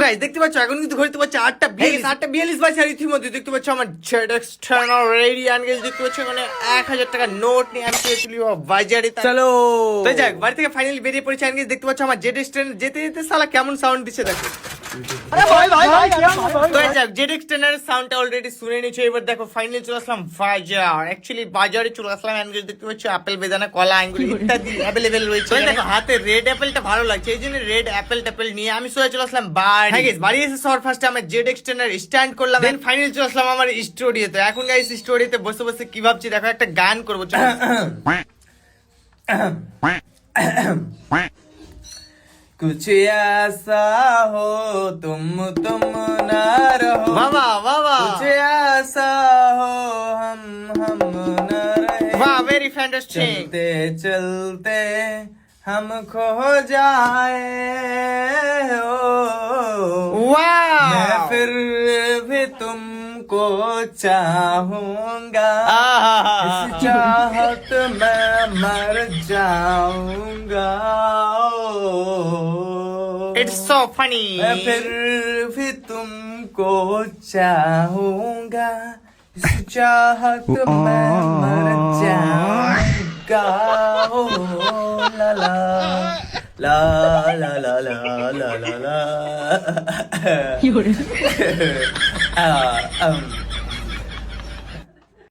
Guys দেখতে পাচ্ছ এখন কিন্তু ঘড়িতে পাচ্ছ 8:42 বাজে। আর ইতিমধ্যে দেখতে পাচ্ছ আমার ZX Turner রেডি। আর গাইস দেখতে পাচ্ছ মানে 1000 টাকা নোট নিয়ে আমি চলে বাজারে। চলো তো যাক, বাড়ি থেকে ফাইনালি বেরিয়ে পড়েছি। আর গাইস দেখতে পাচ্ছ আমার ZX Turner যেতে যেতে শালা কেমন সাউন্ড দিচ্ছে দেখো। তো যাক, ZX Turner সাউন্ডটা অলরেডি শুনে নিয়েছো। এবার দেখো ফাইনালি চলে আসলাম বাজার। অ্যাকচুয়ালি বাজারে চলে আসলাম। আর গাইস দেখতে পাচ্ছ আপেল, বেদানা, কলা, আঙ্গুর ইত্যাদি অ্যাভেলেবেল রয়েছে। দেখো হাতে রেড অ্যাপেলটা ভালো লাগছে, এই জন্য রেড অ্যাপেল ট্যাপেল নিয়ে আমি সোজা চলে আসলাম বাড়ি। হ্যাঁ গাইস, বাড়ি এসে সবার ফার্স্টে আমার ZX Turner স্ট্যান্ড করলাম। দেন ফাইনালি চলে আসলাম আমার স্টুডিওতে। এখন গাইস স্টুডিওতে বসে বসে কি ভাবছি দেখো, একটা গান করবো। कुछ ऐसा हो तुम ना रहो, वाह वाह, कुछ ऐसा हो हम न रहे, वाह वेरी फैंटास्टिक। चलते चलते हम खो जाए, वाह मैं फिर भी तुमको चाहूंगा, इस चाहत में मर जाऊंगा। It's so funny. मैं फिर भी तुमको चाहूंगा, इस चाहत में मर जाऊंगा। ला ला ला ला ला ला ला ला ला।